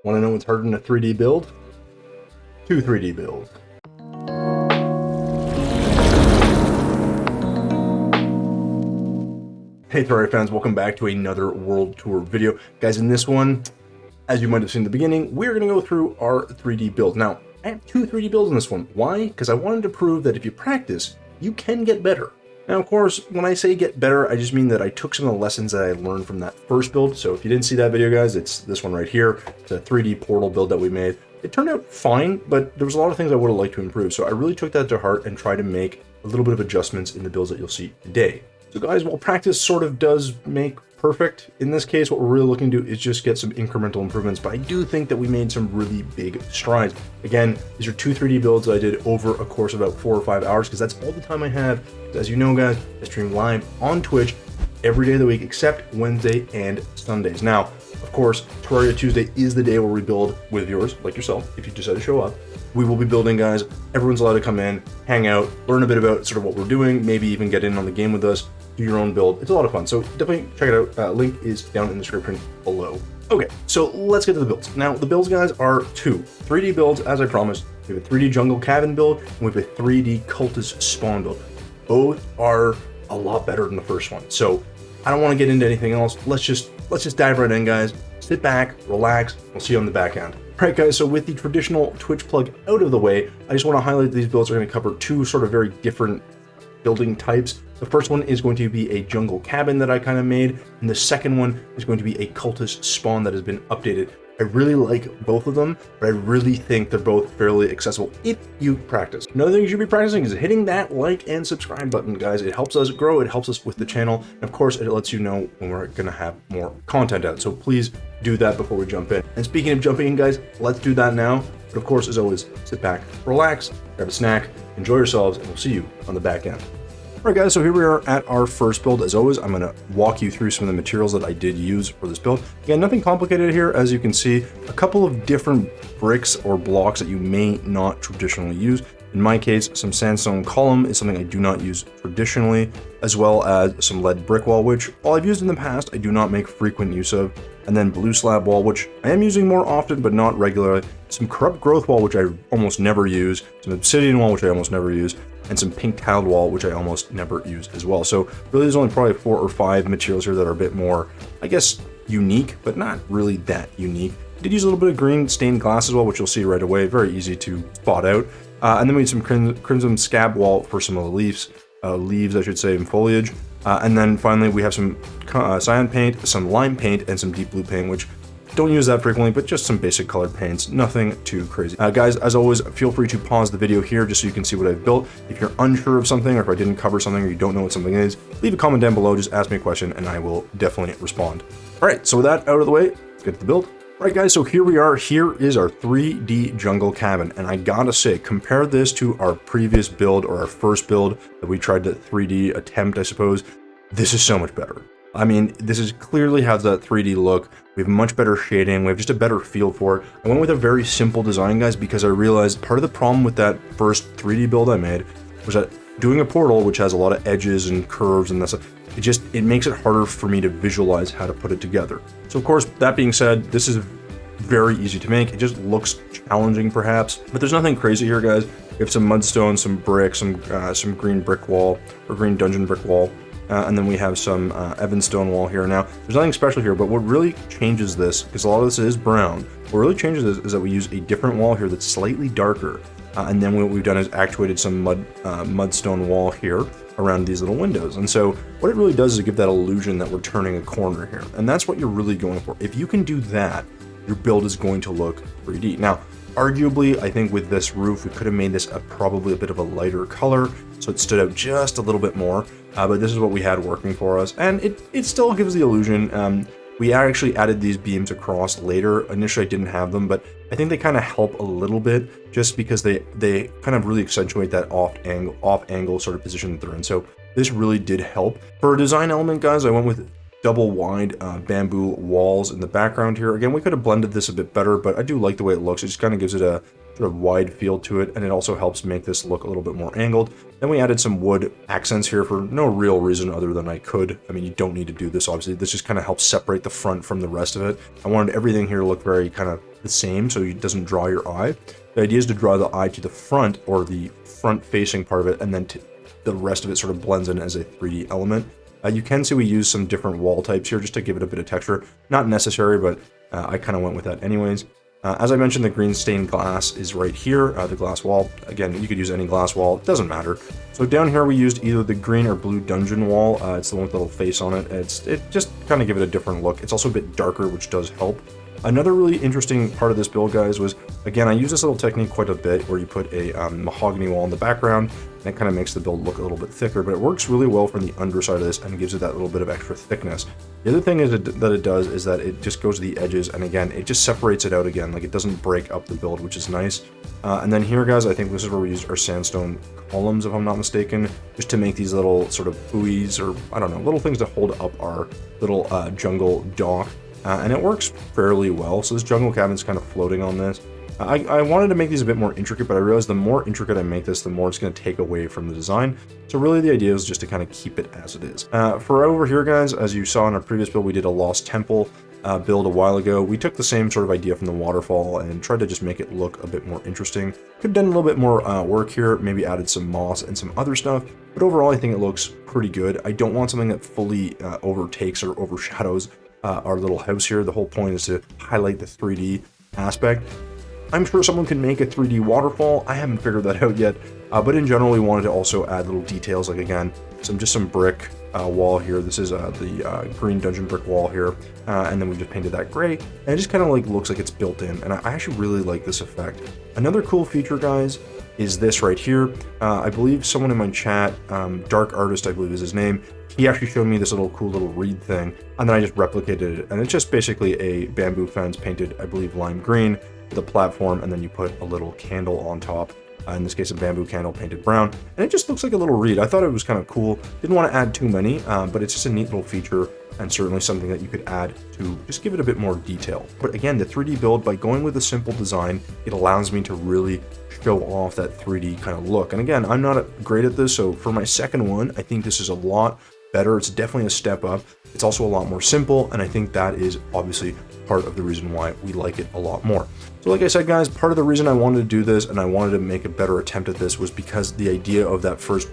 Want to know what's harder than a 3D build? 2 3D builds. Hey Terraria fans, welcome back to another World Tour video. Guys, in this one, as you might have seen in the beginning, we're going to go through our 3D build. Now, I have 2 3D builds in this one. Why? Because I wanted to prove that if you practice, you can get better. Now, of course, when I say get better, I just mean that I took some of the lessons that I learned from that first build. So if you didn't see that video, guys, it's this one right here. It's a 3D portal build that we made. It turned out fine, but there was a lot of things I would have liked to improve. So I really took that to heart and tried to make a little bit of adjustments in the builds that you'll see today. So guys, while practice sort of does make perfect, in this case, what we're really looking to do is just get some incremental improvements, but I do think that we made some really big strides. Again, these are 2 3D builds I did over a course of about 4 or 5 hours, because that's all the time I have. As you know, guys, I stream live on Twitch every day of the week, except Wednesday and Sundays. Now, of course, Terraria Tuesday is the day where we build with viewers like yourself, if you decide to show up. We will be building, guys. Everyone's allowed to come in, hang out, learn a bit about sort of what we're doing, maybe even get in on the game with us, do your own build. It's a lot of fun, so definitely check it out. Link is down in the description below. Okay, so let's get to the builds. Now, the builds, guys, are 2 3D builds, as I promised. We have a 3D jungle cabin build, and we have a 3D cultist spawn build. Both are a lot better than the first one, so I don't want to get into anything else. Let's just dive right in, guys. Sit back, relax, we'll see you on the back end. All right, guys, so with the traditional Twitch plug out of the way, I just want to highlight that these builds are going to cover 2 sort of very different building types. The first one is going to be a jungle cabin that I kind of made, and the second one is going to be a cultist spawn that has been updated. I really like both of them, but I really think they're both fairly accessible if you practice. Another thing you should be practicing is hitting that like and subscribe button, guys. It helps us grow, it helps us with the channel, and of course, it lets you know when we're gonna have more content out. So please do that before we jump in. And speaking of jumping in, guys, let's do that now. But of course, as always, sit back, relax, grab a snack, enjoy yourselves, and we'll see you on the back end. All right, guys, so here we are at our first build. As always, I'm going to walk you through some of the materials that I did use for this build. Again, nothing complicated here. As you can see, a couple of different bricks or blocks that you may not traditionally use. In my case, some sandstone column is something I do not use traditionally, as well as some lead brick wall, which, while I've used in the past, I do not make frequent use of. And then blue slab wall, which I am using more often, but not regularly. Some corrupt growth wall, which I almost never use. Some obsidian wall, which I almost never use. And some pink tiled wall, which I almost never use as well. So really there's only probably 4 or 5 materials here that are a bit more, I guess, unique, but not really that unique. I did use a little bit of green stained glass as well, which you'll see right away. Very easy to spot out. And then we need some crimson scab wall for some of the leaves, I should say, and foliage. And then finally we have some cyan paint, some lime paint, and some deep blue paint, which don't use that frequently, but just some basic colored paints, nothing too crazy. Guys, as always, feel free to pause the video here just so you can see what I've built. If you're unsure of something, or if I didn't cover something, or you don't know what something is, leave a comment down below, just ask me a question, and I will definitely respond. All right, so with that out of the way, let's get to the build. All right, guys, so here we are. Here is our 3D jungle cabin, and I gotta say, compare this to our previous build, or our first build that we tried to 3D attempt, I suppose. This is so much better. I mean, this is clearly has that 3D look. We have much better shading. We have just a better feel for it. I went with a very simple design, guys, because I realized part of the problem with that first 3D build I made was that doing a portal, which has a lot of edges and curves and that stuff, it makes it harder for me to visualize how to put it together. So of course, that being said, this is very easy to make. It just looks challenging perhaps, but there's nothing crazy here, guys. We have some mudstone, some brick, some green brick wall, or green dungeon brick wall. And then we have some Evanstone wall here. Now, there's nothing special here, but what really changes this, because a lot of this is brown, what really changes this is that we use a different wall here that's slightly darker. And then what we've done is actuated some mudstone wall here around these little windows. And so what it really does is give that illusion that we're turning a corner here. And that's what you're really going for. If you can do that, your build is going to look 3D. Now, arguably, I think with this roof, we could have made this probably a bit of a lighter color, so it stood out just a little bit more. But this is what we had working for us, and it still gives the illusion. We actually added these beams across later. Initially, I didn't have them, but I think they kind of help a little bit, just because they kind of really accentuate that off angle sort of position that they're in. So this really did help. For a design element, guys, I went with double wide bamboo walls in the background here. Again, we could have blended this a bit better, but I do like the way it looks. It just kind of gives it a sort of wide feel to it, and it also helps make this look a little bit more angled. Then we added some wood accents here for no real reason other than I could. I mean, you don't need to do this, obviously. This just kind of helps separate the front from the rest of it. I wanted everything here to look very kind of the same so it doesn't draw your eye. The idea is to draw the eye to the front, or the front facing part of it, and then the rest of it sort of blends in as a 3D element. You can see we use some different wall types here just to give it a bit of texture. Not necessary, but I kind of went with that anyways. As I mentioned, the green stained glass is right here, the glass wall. Again, you could use any glass wall, it doesn't matter. So down here we used either the green or blue dungeon wall. It's the one with the little face on it. It just kind of give it a different look. It's also a bit darker, which does help. Another really interesting part of this build, guys, was, again, I use this little technique quite a bit where you put a mahogany wall in the background, and it kind of makes the build look a little bit thicker, but it works really well from the underside of this and gives it that little bit of extra thickness. The other thing is that it does is that it just goes to the edges, and again, it just separates it out again, like it doesn't break up the build, which is nice. And then here, guys, I think this is where we used our sandstone columns, if I'm not mistaken, just to make these little sort of buoys, or I don't know, little things to hold up our little jungle dock. And it works fairly well. So this jungle cabin's kind of floating on this. I wanted to make these a bit more intricate, but I realized the more intricate I make this, the more it's going to take away from the design. So really the idea is just to kind of keep it as it is. For over here, guys, as you saw in our previous build, we did a Lost Temple build a while ago. We took the same sort of idea from the waterfall and tried to just make it look a bit more interesting. Could have done a little bit more work here, maybe added some moss and some other stuff, but overall I think it looks pretty good. I don't want something that fully overtakes or overshadows our little house here. The whole point is to highlight the 3D aspect. I'm sure someone can make a 3D waterfall. I haven't figured that out yet, but in general we wanted to also add little details, like again, just some brick wall here. This is the green dungeon brick wall here, and then we just painted that gray, and it just kind of like looks like it's built in, and I actually really like this effect. Another cool feature, guys, is this right here. I believe someone in my chat, Dark Artist I believe is his name, he actually showed me this little cool little reed thing, and then I just replicated it, and it's just basically a bamboo fence painted, I believe, lime green with a platform, and then you put a little candle on top. In this case, a bamboo candle painted brown, and it just looks like a little reed. I thought it was kind of cool. Didn't want to add too many, but it's just a neat little feature, and certainly something that you could add to just give it a bit more detail. But again, the 3D build, by going with a simple design, it allows me to really show off that 3D kind of look. And again, I'm not great at this, so for my second one, I think this is a lot better. It's definitely a step up. It's also a lot more simple, and I think that is obviously part of the reason why we like it a lot more. So like I said, guys, part of the reason I wanted to do this and I wanted to make a better attempt at this was because the idea of that first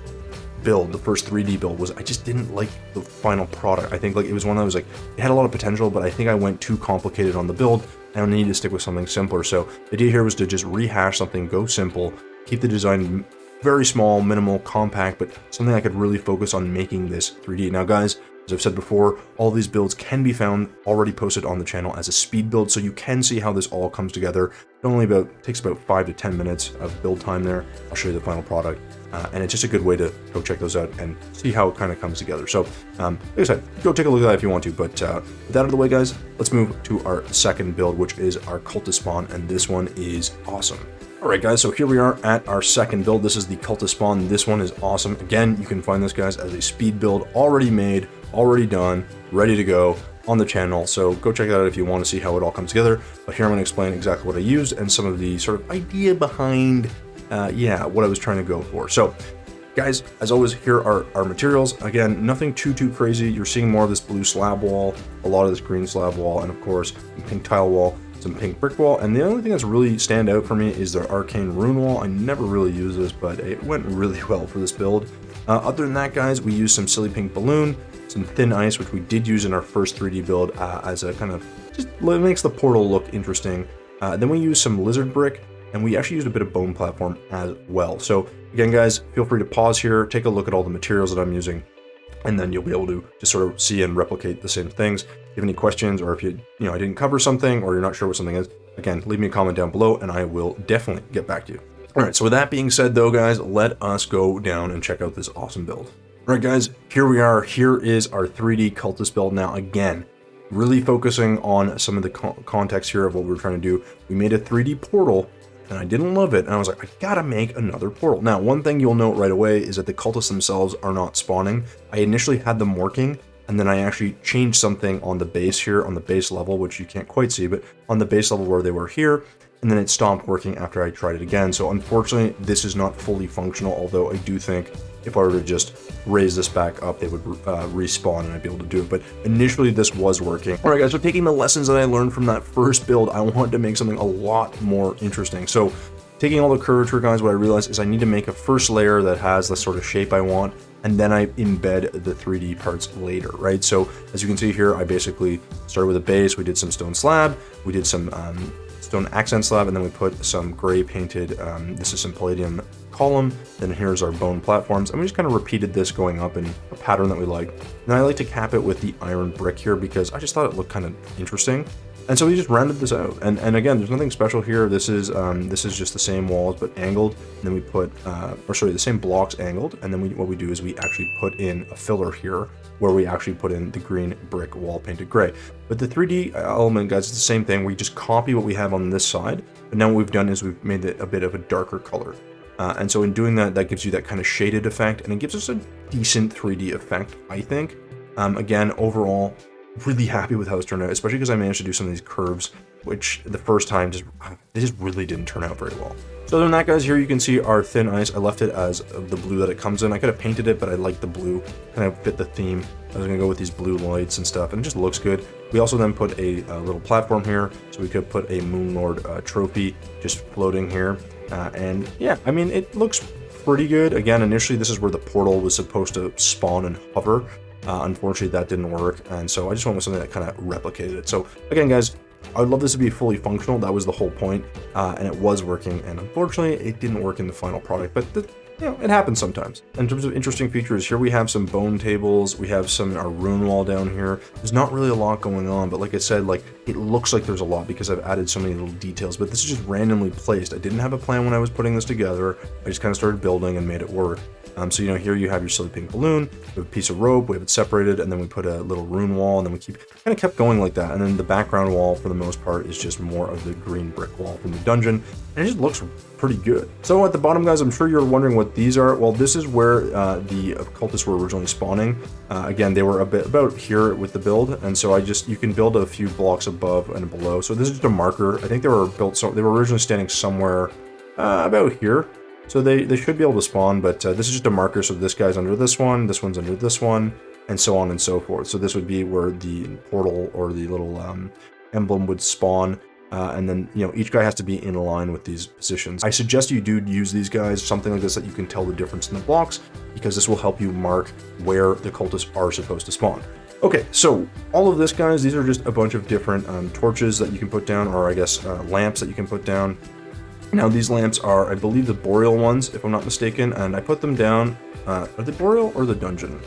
build, the first 3D build, was I just didn't like the final product. I think like it was one that was like, it had a lot of potential, but I think I went too complicated on the build, and I needed to stick with something simpler. So the idea here was to just rehash something, go simple, keep the design very small, minimal, compact, but something I could really focus on making this 3D. Now, guys, as I've said before, all these builds can be found already posted on the channel as a speed build, so you can see how this all comes together. It takes about 5 to 10 minutes of build time there. I'll show you the final product, and it's just a good way to go check those out and see how it kind of comes together. So, like I said, go take a look at that if you want to, but with that out of the way, guys, let's move to our second build, which is our Cultist Spawn, and this one is awesome. Alright, guys, so here we are at our second build. This is the Cultist Spawn. This one is awesome. Again, you can find this, guys, as a speed build, already made, already done, ready to go on the channel. So go check that out if you want to see how it all comes together. But here I'm going to explain exactly what I used and some of the sort of idea behind, what I was trying to go for. So, guys, as always, here are our materials. Again, nothing too crazy. You're seeing more of this blue slab wall, a lot of this green slab wall, and of course, a pink tile wall, some pink brick wall, and the only thing that's really stand out for me is the arcane rune wall. I never really use this, but it went really well for this build. Other than that, guys, we used some silly pink balloon, some thin ice, which we did use in our first 3D build as a kind of, just makes the portal look interesting. Then we used some lizard brick, and we actually used a bit of bone platform as well. So again, guys, feel free to pause here, take a look at all the materials that I'm using, and then you'll be able to just sort of see and replicate the same things. If you have any questions, or if I didn't cover something, or you're not sure what something is, again, leave me a comment down below and I will definitely get back to you. All right, so with that being said though, guys, let us go down and check out this awesome build. All right, guys, here we are. Here is our 3D Cultist build. Now, again, really focusing on some of the context here of what we're trying to do. We made a 3D portal, and I didn't love it, and I was like, I gotta make another portal. Now, one thing you'll note right away is that the cultists themselves are not spawning. I initially had them working, and then I actually changed something on the base here, on the base level, which you can't quite see, but on the base level where they were here, and then it stopped working after I tried it again. So unfortunately, this is not fully functional, although I do think if I were to just raise this back up, they would respawn and I'd be able to do it. But initially this was working. All right, guys, so taking the lessons that I learned from that first build, I wanted to make something a lot more interesting. So taking all the curvature, guys, what I realized is I need to make a first layer that has the sort of shape I want, and then I embed the 3D parts later, right? So as you can see here, I basically started with a base. We did some stone slab, we did some stone accent slab, and then we put some gray painted, this is some palladium column, then here's our bone platforms, and we just kind of repeated this going up in a pattern that we like. And I like to cap it with the iron brick here because I just thought it looked kind of interesting. And so we just rounded this out, and again, there's nothing special here. This is just the same walls but angled. And then we put, the same blocks angled. And then what we do is we actually put in a filler here, where we actually put in the green brick wall painted gray. But the 3D element, guys, it's the same thing. We just copy what we have on this side, but now what we've done is we've made it a bit of a darker color. And so in doing that, that gives you that kind of shaded effect, and it gives us a decent 3D effect, I think. Again, overall, really happy with how it's turned out, especially because I managed to do some of these curves, which the first time they just really didn't turn out very well. So other than that, guys, here you can see our thin ice. I left it as the blue that it comes in. I could have painted it, but I like the blue, kind of fit the theme. I was gonna go with these blue lights and stuff, and it just looks good. We also then put a little platform here, so we could put a Moonlord trophy just floating here. And yeah, I mean, it looks pretty good. Again, initially this is where the portal was supposed to spawn and hover. Unfortunately, that didn't work, and so I just went with something that kind of replicated it. So again, guys, I would love this to be fully functional. That was the whole point, and it was working. And unfortunately, it didn't work in the final product. But it happens sometimes. In terms of interesting features, here we have some bone tables. We have our rune wall down here. There's not really a lot going on, but like I said, it looks like there's a lot because I've added so many little details. But this is just randomly placed. I didn't have a plan when I was putting this together. I just kind of started building and made it work. So, here you have your silly pink balloon, we have a piece of rope, we have it separated, and then we put a little rune wall, and then we kind of kept going like that. And then the background wall, for the most part, is just more of the green brick wall from the dungeon, and it just looks pretty good. So at the bottom, guys, I'm sure you're wondering what these are. Well, this is where the cultists were originally spawning. Again, they were about here with the build, and so you can build a few blocks above and below. So this is just a marker. I think they were originally standing somewhere about here. So they should be able to spawn, but this is just a marker. So this guy's under this one's under this one, and so on and so forth. So this would be where the portal or the little emblem would spawn. And then, each guy has to be in line with these positions. I suggest you do use these guys, something like this, that you can tell the difference in the blocks, because this will help you mark where the cultists are supposed to spawn. Okay, so all of this, guys, these are just a bunch of different torches that you can put down, or I guess lamps that you can put down. Now these lamps are, I believe, the boreal ones, if I'm not mistaken, and I put them down. Are they boreal or the dungeon?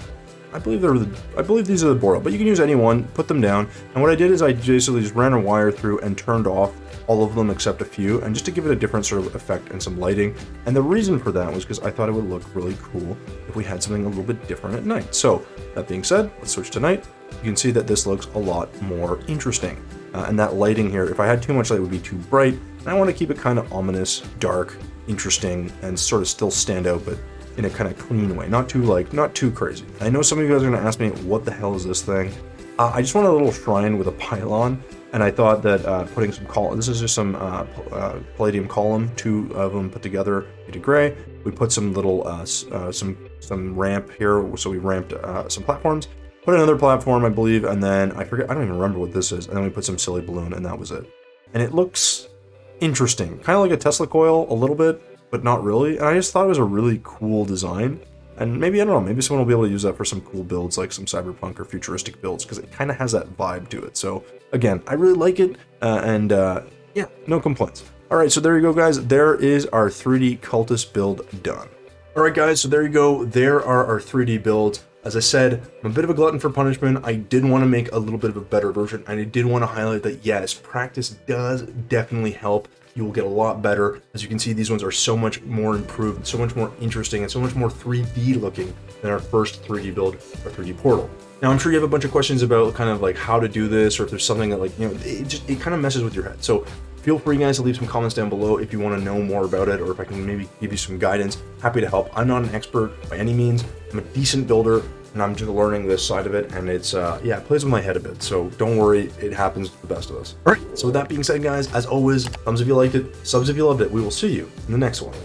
I believe these are the boreal, but you can use any one, put them down. And what I did is I basically just ran a wire through and turned off all of them except a few, and just to give it a different sort of effect and some lighting. And the reason for that was because I thought it would look really cool if we had something a little bit different at night. So that being said, let's switch to night. You can see that this looks a lot more interesting. And that lighting here, if I had too much light, it would be too bright. And I want to keep it kind of ominous, dark, interesting, and sort of still stand out, but in a kind of clean way, not too crazy. I know some of you guys are going to ask me, what the hell is this thing? I just want a little shrine with a pylon, and I thought that putting some this is just some palladium column, 2 of them put together into gray. We put some little some ramp here, so we ramped some platforms. Put another platform, I believe, and then I don't even remember what this is. And then we put some silly balloon, and that was it. And it looks interesting, kind of like a Tesla coil a little bit, but not really. And I just thought it was a really cool design. And maybe, I don't know, maybe someone will be able to use that for some cool builds, like some cyberpunk or futuristic builds, because it kind of has that vibe to it. So again, I really like it, yeah, no complaints. All right, so there you go, guys. There is our 3D cultist build done. All right, guys, so there you go. There are our 3D builds. As I said, I'm a bit of a glutton for punishment. I did want to make a little bit of a better version, and I did want to highlight that, yes, practice does definitely help. You will get a lot better. As you can see, these ones are so much more improved, so much more interesting, and so much more 3D looking than our first 3D build or 3D portal. Now, I'm sure you have a bunch of questions about kind of like how to do this, or if there's something that it kind of messes with your head. So feel free, guys, to leave some comments down below if you want to know more about it, or if I can maybe give you some guidance. Happy to help. I'm not an expert by any means. I'm a decent builder, and I'm just learning this side of it, and it's, yeah, it plays with my head a bit, so don't worry, it happens to the best of us. All right, so with that being said, guys, as always, thumbs if you liked it, subs if you loved it. We will see you in the next one.